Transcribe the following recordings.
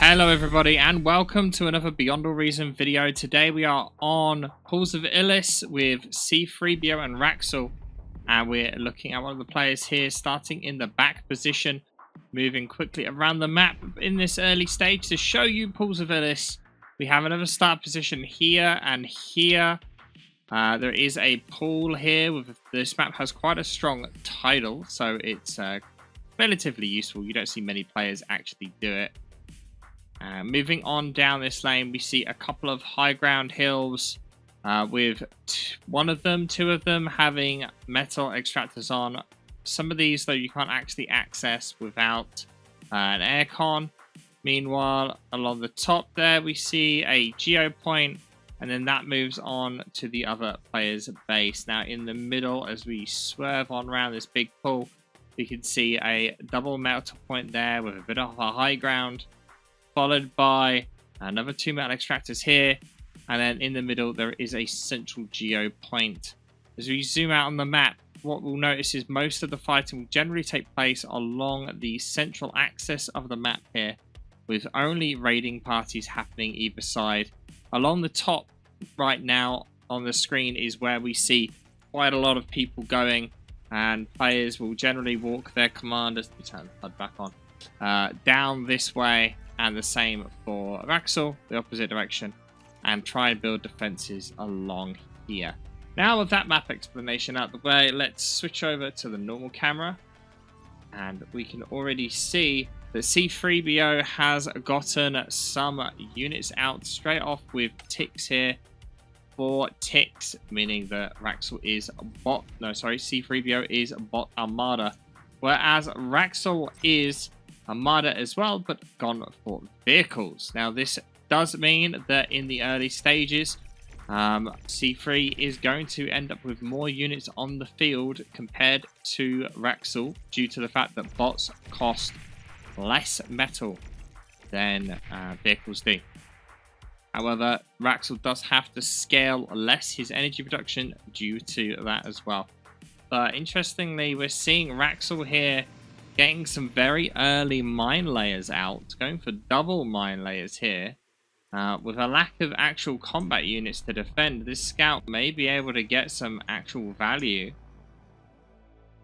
Hello everybody and welcome to another Beyond All Reason video. Today we are on Pools of Illis with C3b0 and Wraxell, and we're looking at one of the players here starting in the back position, moving quickly around the map in this early stage to show you Pools of Illis. We have another start position here and here. There is a pool here. This map has quite a strong tidal, so it's relatively useful. You don't see many players actually do it. Moving on down this lane, we see a couple of high ground hills with two of them having metal extractors on. Some of these, though, you can't actually access without an aircon. Meanwhile, along the top there, we see a geo point, and then that moves on to the other player's base. Now, in the middle, as we swerve on around this big pool, we can see a double metal point there with a bit of a high ground, followed by another two metal extractors here, and then in the middle there is a central geo point. As we zoom out on the map, what we'll notice is most of the fighting will generally take place along the central axis of the map here, with only raiding parties happening either side. Along the top right now on the screen is where we see quite a lot of people going, and players will generally walk their commanders, turn the HUD back on, down this way. And the same for Wraxell, the opposite direction, and try and build defenses along here. Now with that map explanation out the way, let's switch over to the normal camera, and we can already see that C3b0 has gotten some units out straight off with ticks here. 4 ticks, meaning that Wraxell is bot. No, sorry, C3b0 is bot armada, whereas Wraxell is Armada as well, but gone for vehicles. Now this does mean that in the early stages, C3 is going to end up with more units on the field compared to Wraxell, due to the fact that bots cost less metal than vehicles do. However, Wraxell does have to scale less his energy production due to that as well. But interestingly, we're seeing Wraxell here getting some very early mine layers out, going for double mine layers here. With a lack of actual combat units to defend, this scout may be able to get some actual value.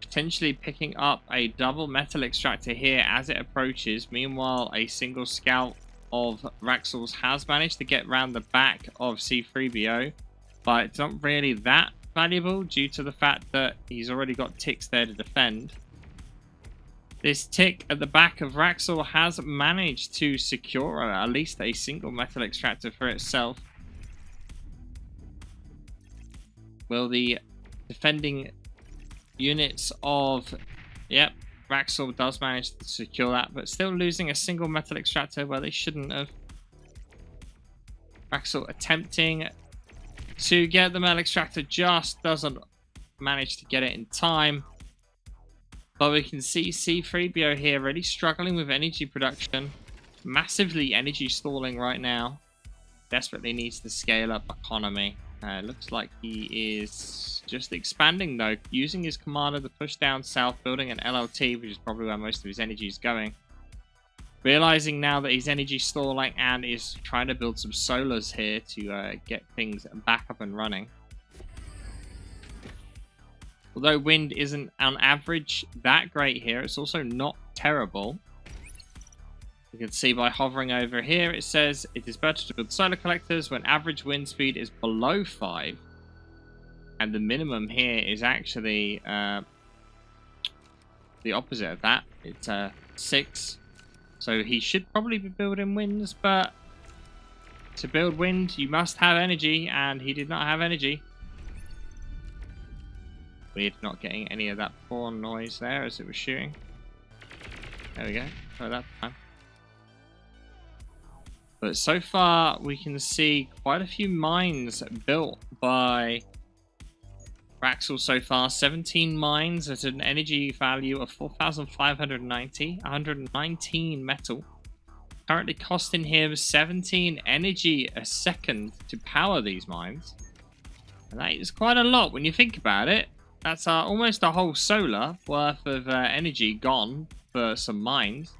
Potentially picking up a double metal extractor here as it approaches. Meanwhile, a single scout of Wraxell's has managed to get round the back of C3b0, but it's not really that valuable due to the fact that he's already got ticks there to defend. This tick at the back of Wraxell has managed to secure at least a single metal extractor for itself. Will the defending units of... Yep, Wraxell does manage to secure that, but still losing a single metal extractor where they shouldn't have. Wraxell attempting to get the metal extractor, just doesn't manage to get it in time. But we can see C3b0 here really struggling with energy production. Massively energy stalling right now. Desperately needs to scale up economy. Looks like he is just expanding though. Using his commander to push down south, building an LLT, which is probably where most of his energy is going. Realizing now that he's energy stalling and is trying to build some solars here to get things back up and running. Although wind isn't on average that great here, it's also not terrible. You can see by hovering over here, it says it is better to build solar collectors when average wind speed is below 5. And the minimum here is actually the opposite of that. It's 6. So he should probably be building winds, but to build wind, you must have energy, and he did not have energy. Weird not getting any of that pawn noise there as it was shooting. There we go. Try that time. But so far, we can see quite a few mines built by Wraxell so far. 17 mines at an energy value of 4,590, 119 metal. Currently costing him 17 energy a second to power these mines. And that is quite a lot when you think about it. That's almost a whole solar worth of energy gone for some mines.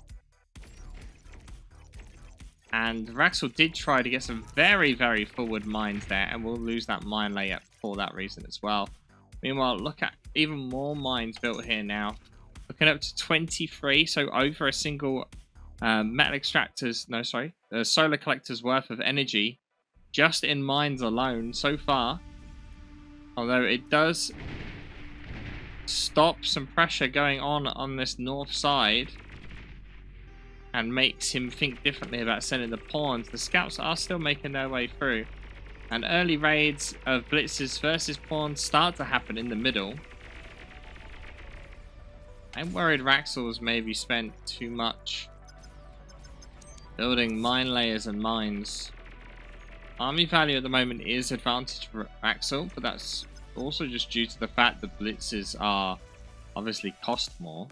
And Wraxell did try to get some very, very forward mines there, and we'll lose that mine layer for that reason as well. Meanwhile, look at even more mines built here now. Looking up to 23, so over a single solar collector's worth of energy just in mines alone so far. Although it does stop some pressure going on this north side and makes him think differently about sending the pawns. The scouts are still making their way through, and early raids of blitzes versus pawns start to happen in the middle. I'm worried Wraxell's maybe spent too much building mine layers and mines. Army value at the moment is advantage for Wraxell, but that's also just due to the fact that blitzes are obviously cost more.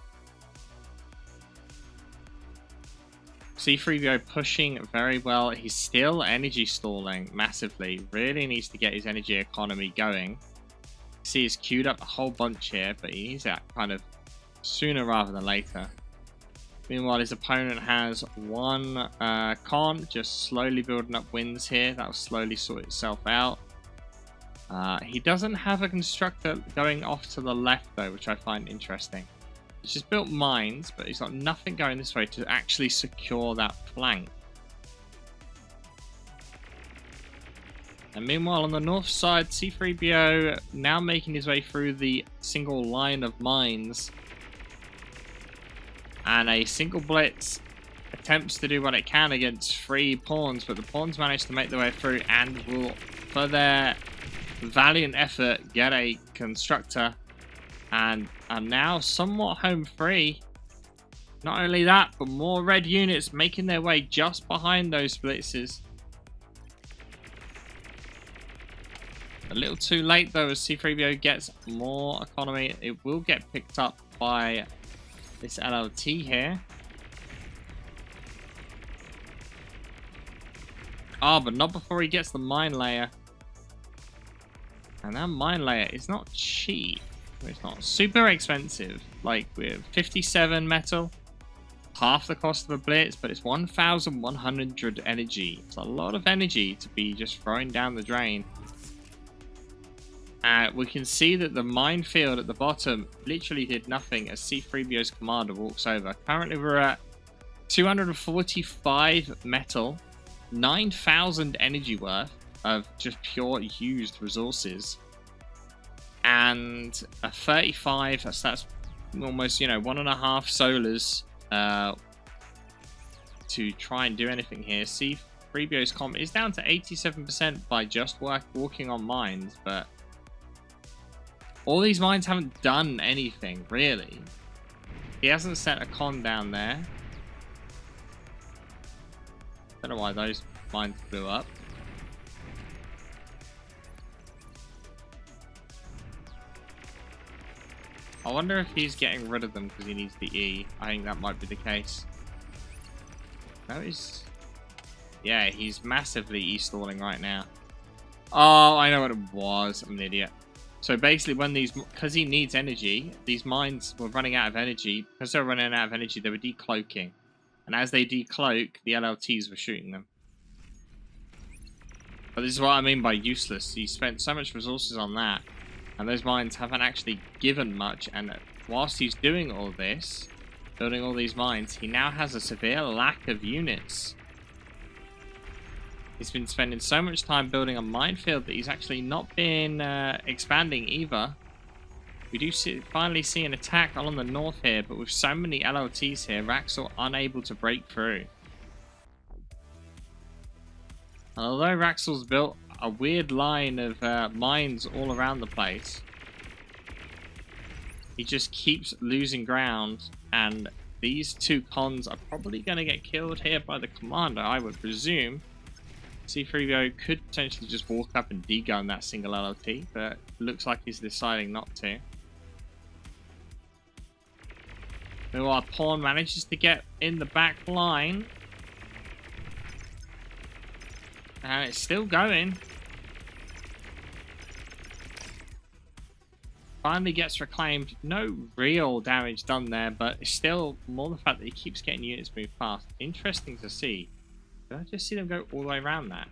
C3b0 pushing very well. He's still energy stalling massively. Really needs to get his energy economy going. See, he's queued up a whole bunch here, but he needs that kind of sooner rather than later. Meanwhile, his opponent has one con, just slowly building up wins here. That'll slowly sort itself out. He doesn't have a constructor going off to the left though, which I find interesting. He's just built mines, but he's got nothing going this way to actually secure that flank. And meanwhile, on the north side, C3b0 now making his way through the single line of mines. And a single blitz attempts to do what it can against 3 pawns, but the pawns manage to make their way through and will, for their valiant effort, get a constructor and are now somewhat home free. Not only that, but more red units making their way just behind those blitzes. A little too late though, as C3b0 gets more economy. It will get picked up by this LLT here. But not before he gets the mine layer. And that mine layer is not cheap. It's not super expensive. Like, with 57 metal, half the cost of a blitz, but it's 1,100 energy. It's a lot of energy to be just throwing down the drain. We can see that the minefield at the bottom literally did nothing as C3b0's commander walks over. Currently we're at 245 metal, 9,000 energy worth of just pure used resources, and a 35, that's almost, you know, 1.5 solars to try and do anything here. C3b0's comp is down to 87% by just walking on mines, but all these mines haven't done anything, really. He hasn't set a con down there. Don't know why those mines blew up. I wonder if he's getting rid of them because he needs the E. I think that might be the case. No, yeah, he's massively E-stalling right now. Oh, I know what it was. I'm an idiot. So basically, when because he needs energy, these mines were running out of energy. Because they were running out of energy, they were decloaking. And as they decloak, the LLTs were shooting them. But this is what I mean by useless. He spent so much resources on that, and those mines haven't actually given much. And whilst he's doing all this, building all these mines, he now has a severe lack of units. He's been spending so much time building a minefield that he's actually not been expanding either. We do finally see an attack along the north here, but with so many LLTs here, Wraxell unable to break through. And although Wraxell's built a weird line of mines all around the place, he just keeps losing ground, and these 2 cons are probably going to get killed here by the commander, I would presume. C3b0 could potentially just walk up and degun that single LLT, but looks like he's deciding not to. Meanwhile, Pawn manages to get in the back line. And it's still going. Finally gets reclaimed. No real damage done there, but it's still more the fact that he keeps getting units moved past. Interesting to see. Did I just see them go all the way around that?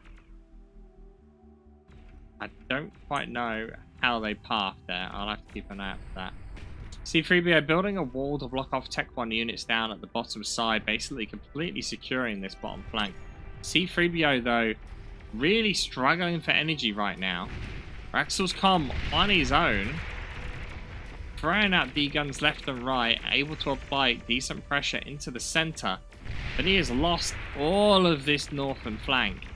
I don't quite know how they path there. I'll have to keep an eye out for that. C3b0 building a wall to block off Tech 1 units down at the bottom side, basically completely securing this bottom flank. C3b0 though, really struggling for energy right now. Wraxell's come on his own, throwing out D-guns left and right, able to apply decent pressure into the center, but he has lost all of this northern flank.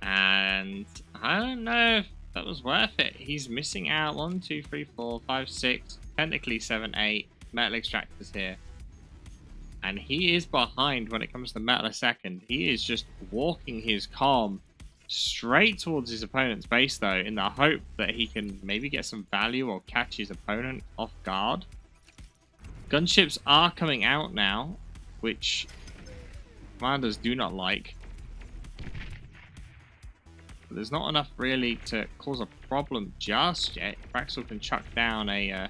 And I don't know if that was worth it. He's missing out 1, 2, 3, 4, 5, 6, technically 7, 8 metal extractors here. And he is behind when it comes to metal a second. He is just walking his calm straight towards his opponent's base though, in the hope that he can maybe get some value or catch his opponent off guard. Gunships are coming out now, which commanders do not like. But there's not enough really to cause a problem just yet. Wraxell can chuck down a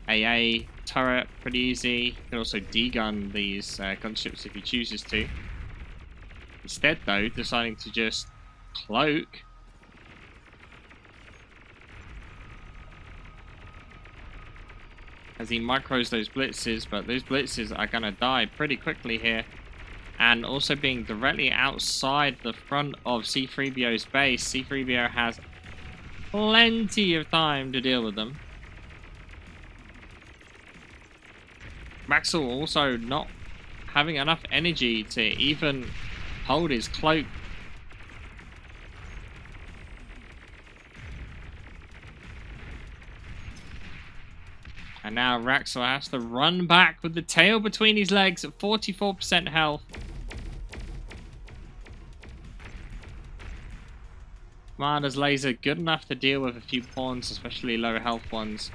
AA turret pretty easy. He can also D-gun these gunships if he chooses to. Instead though, deciding to just cloak. As he micros those blitzes, but those blitzes are going to die pretty quickly here. And also being directly outside the front of C3b0's base, C3b0 has plenty of time to deal with them. Wraxell also not having enough energy to even hold his cloak. And now Wraxell has to run back with the tail between his legs at 44% health. Commander's laser good enough to deal with a few pawns, especially low health ones.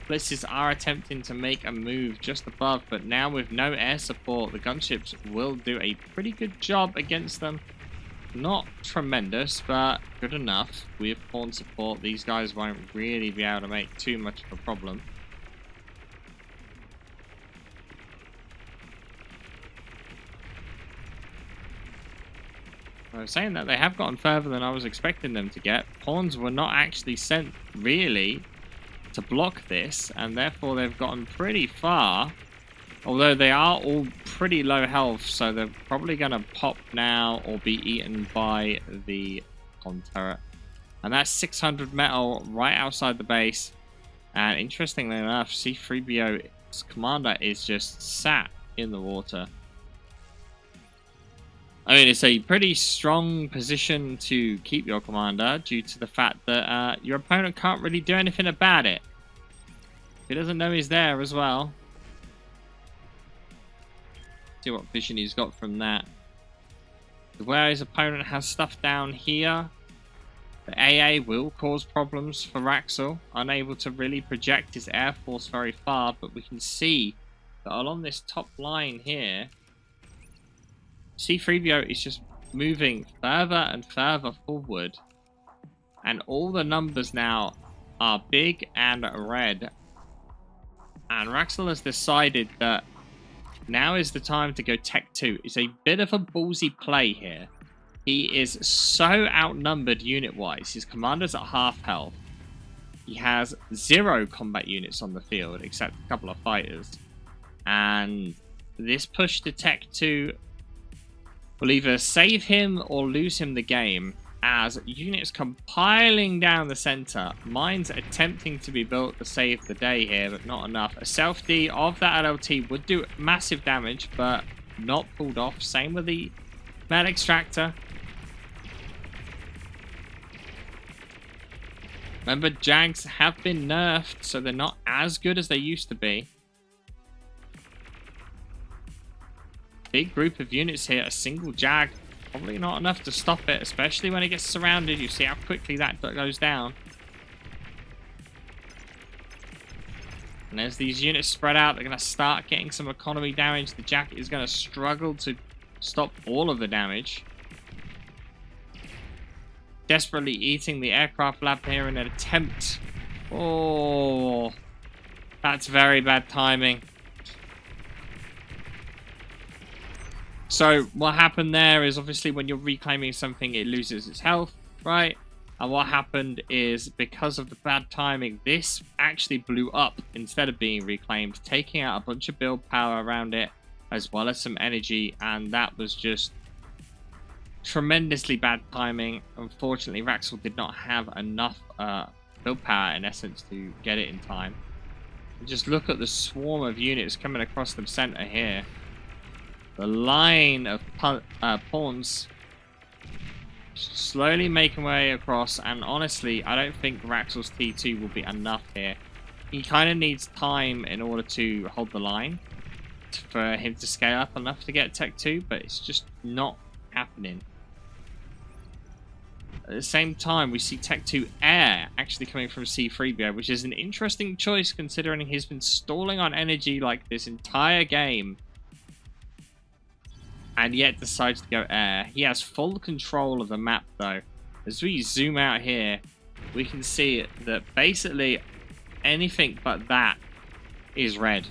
Blitzes are attempting to make a move just above, but now with no air support, the gunships will do a pretty good job against them. Not tremendous, but good enough. With pawn support, these guys won't really be able to make too much of a problem. I was saying that they have gotten further than I was expecting them to get. Pawns were not actually sent really to block this, and therefore they've gotten pretty far. Although they are all pretty low health, so they're probably going to pop now or be eaten by the con turret. And that's 600 metal right outside the base. And interestingly enough, C3b0's commander is just sat in the water. I mean, it's a pretty strong position to keep your commander due to the fact that your opponent can't really do anything about it. He doesn't know he's there as well. See what vision he's got from that. Where his opponent has stuff down here, the AA will cause problems for Wraxell, unable to really project his air force very far, but we can see that along this top line here, C3b0 is just moving further and further forward, and all the numbers now are big and red. And Wraxell has decided that now is the time to go Tech 2. It's a bit of a ballsy play here. He is so outnumbered unit-wise. His commander's at half health. He has 0 combat units on the field, except a couple of fighters. And this push to Tech 2 will either save him or lose him the game, as units compiling down the center. Mines attempting to be built to save the day here, but not enough. A self-D of that LLT would do massive damage, but not pulled off. Same with the metal extractor. Remember, Jags have been nerfed, so they're not as good as they used to be. Big group of units here, a single Jag, probably not enough to stop it, especially when it gets surrounded. You see how quickly that goes down. And as these units spread out, they're going to start getting some economy damage. The Jag is going to struggle to stop all of the damage. Desperately eating the aircraft lab here in an attempt. Oh, that's very bad timing. So what happened there is obviously when you're reclaiming something, it loses its health, right? And what happened is because of the bad timing, this actually blew up instead of being reclaimed, taking out a bunch of build power around it, as well as some energy, and that was just tremendously bad timing. Unfortunately, Wraxell did not have enough build power, in essence, to get it in time. And just look at the swarm of units coming across the center here. The line of pawns slowly making way across, and honestly, I don't think Wraxell's T2 will be enough here. He kind of needs time in order to hold the line for him to scale up enough to get Tech 2, but it's just not happening. At the same time, we see Tech 2 Air actually coming from C3b0, which is an interesting choice considering he's been stalling on energy like this entire game, and yet decides to go air. He has full control of the map though. As we zoom out here, we can see that basically anything but that is red.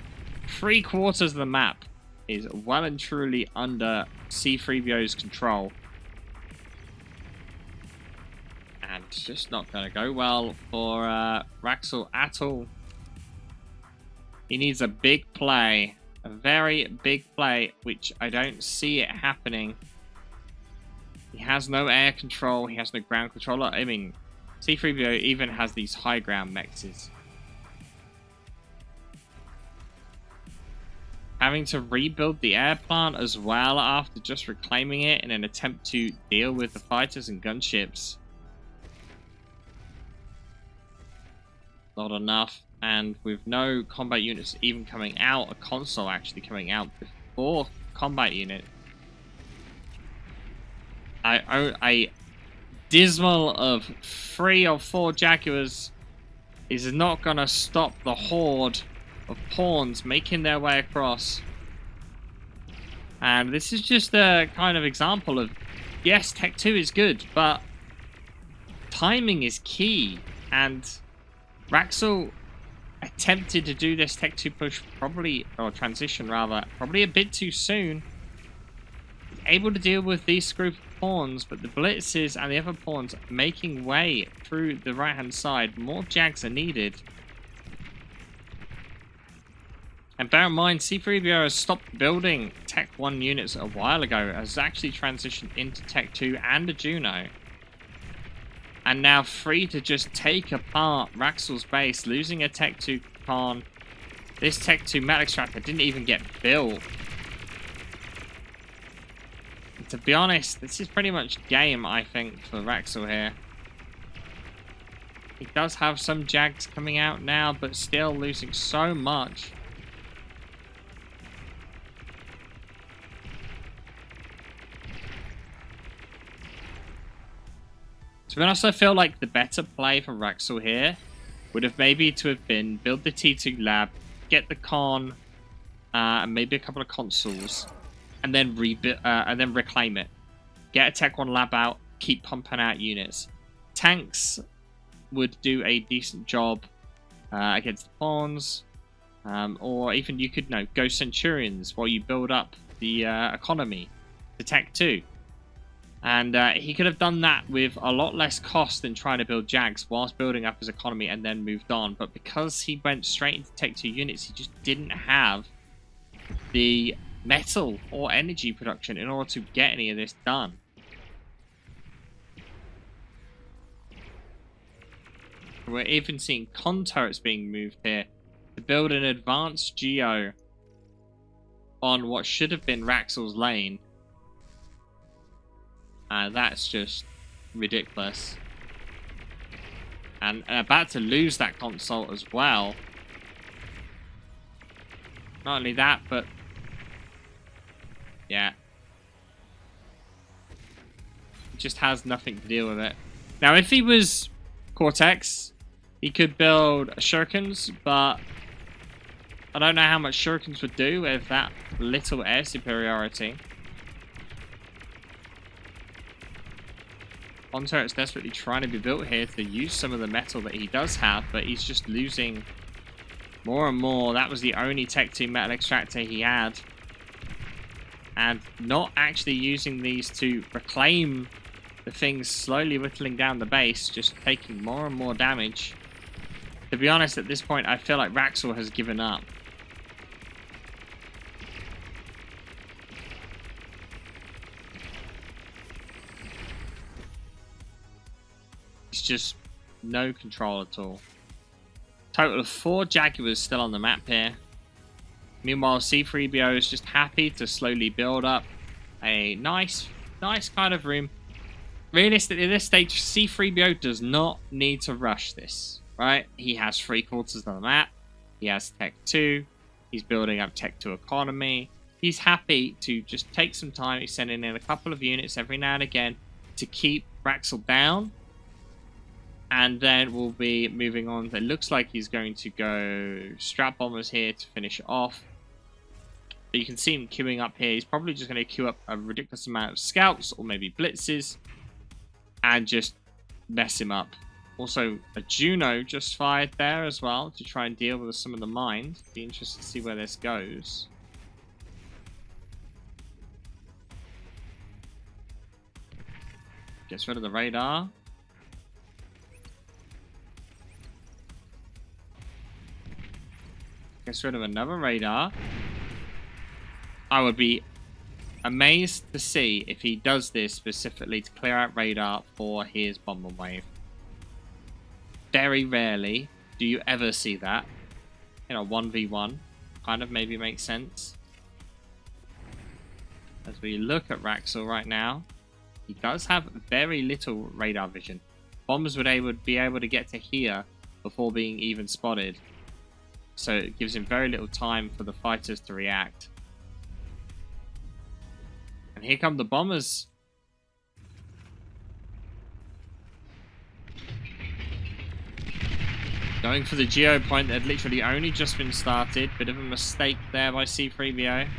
3/4 of the map is well and truly under C3b0's control. And it's just not going to go well for Wraxell at all. He needs a big play. A very big play, which I don't see it happening. He has no air control. He has no ground control. I mean, C3b0 even has these high ground mexes. Having to rebuild the air plant as well after just reclaiming it in an attempt to deal with the fighters and gunships. Not enough. And with no combat units even coming out, a console actually coming out before combat unit, a dismal of 3 or 4 Jaguars is not going to stop the horde of pawns making their way across. And this is just a kind of example of, yes, Tech 2 is good, but timing is key. And Wraxell attempted to do this Tech 2 push or transition rather, probably a bit too soon. Able to deal with these group of pawns, but the blitzes and the other pawns making way through the right hand side. More Jags are needed. And bear in mind, C3b0 has stopped building Tech 1 units a while ago, has actually transitioned into Tech 2 and a Juno. And now free to just take apart Wraxell's base, losing a Tech 2 con. This Tech 2 metal extractor didn't even get built. And to be honest, this is pretty much game, I think, for Wraxell here. He does have some Jags coming out now, but still losing so much. To be honest, I feel like the better play for Wraxell here would have maybe to have been build the T2 lab, get the con, and maybe a couple of consoles, and then reclaim it. Get a Tech 1 lab out, keep pumping out units. Tanks would do a decent job against the pawns, or even you could go Centurions while you build up the economy, the Tech 2. And he could have done that with a lot less cost than trying to build Jags whilst building up his economy and then moved on. But because he went straight into Tech 2 units, he just didn't have the metal or energy production in order to get any of this done. We're even seeing con turrets being moved here to build an advanced geo on what should have been Wraxell's lane. That's just ridiculous. And about to lose that console as well. Not only that, but yeah, he just has nothing to deal with it. Now, if he was Cortex, he could build shurikens, but I don't know how much shurikens would do with that little air superiority. Con turret's desperately trying to be built here to use some of the metal that he does have, but he's just losing more and more. That was the only Tech 2 metal extractor he had. and not actually using these to reclaim the things, slowly whittling down the base, just taking more and more damage. To be honest, at this point, I feel like Wraxell has given up. It's just no control at all. Total of 4 Jaguars still on the map here. Meanwhile, C3b0 is just happy to slowly build up a nice kind of room. Realistically, at this stage, C3b0 does not need to rush this, right? He has 3/4 of the map. He has Tech 2. He's building up Tech 2 economy. He's happy to just take some time. He's sending in a couple of units every now and again to keep Wraxell down. And then we'll be moving on. It looks like he's going to go Strat Bombers here to finish it off. But you can see him queuing up here. He's probably just going to queue up a ridiculous amount of scouts or maybe blitzes and just mess him up. Also, a Juno just fired there as well to try and deal with some of the mines. Be interested to see where this goes. Gets rid of the radar. Gets rid of another radar. I would be amazed to see if he does this specifically to clear out radar for his bomber wave. Very rarely do you ever see that. You know, 1v1 kind of maybe makes sense. As we look at Wraxell right now, he does have very little radar vision. Bombers would be able to get to here before being even spotted. So it gives him very little time for the fighters to react. And here come the bombers. Going for the geo point that had literally only just been started. Bit of a mistake there by C3b0.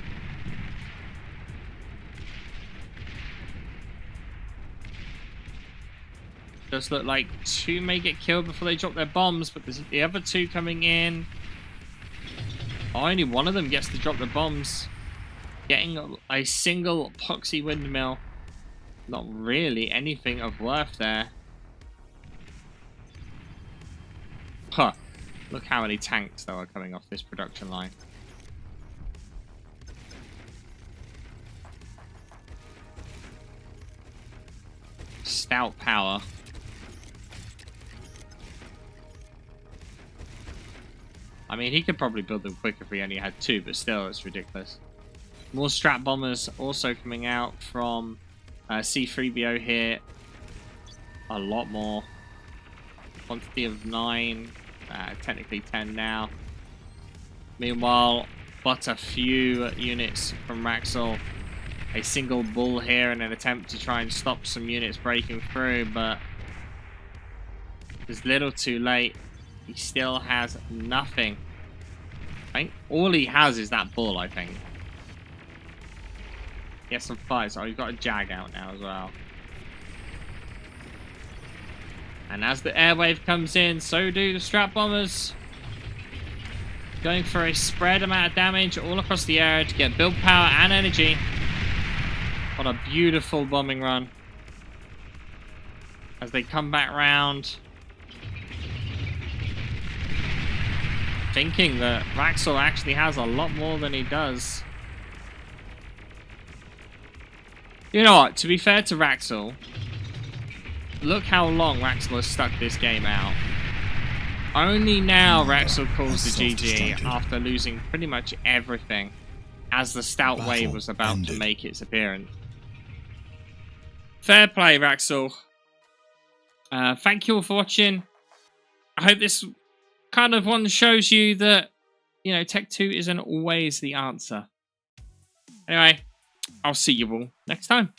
Does look like 2 may get killed before they drop their bombs, but there's the other 2 coming in. Only one of them gets to drop the bombs. Getting a single epoxy windmill. Not really anything of worth there. Huh. Look how many tanks though are coming off this production line. Stout power. I mean, he could probably build them quicker if he only had 2, but still, it's ridiculous. More Strat Bombers also coming out from C3b0 here. A lot more. Quantity of 9, technically 10 now. Meanwhile, but a few units from Wraxell. A single bull here in an attempt to try and stop some units breaking through, but it's little too late. He still has nothing. I think all he has is that bull, I think. He has some fights. Oh, he's got a Jag out now as well. And as the airwave comes in, so do the Strat Bombers. Going for a spread amount of damage all across the area to get build power and energy. What a beautiful bombing run. As they come back round. Thinking that Wraxell actually has a lot more than he does. You know what? To be fair to Wraxell, look how long Wraxell has stuck this game out. Only now Wraxell calls the GG after losing pretty much everything as the stout wave was about to make its appearance. Fair play, Wraxell. Thank you all for watching. I hope this kind of one shows you that, you know, Tech 2 isn't always the answer. Anyway, I'll see you all next time.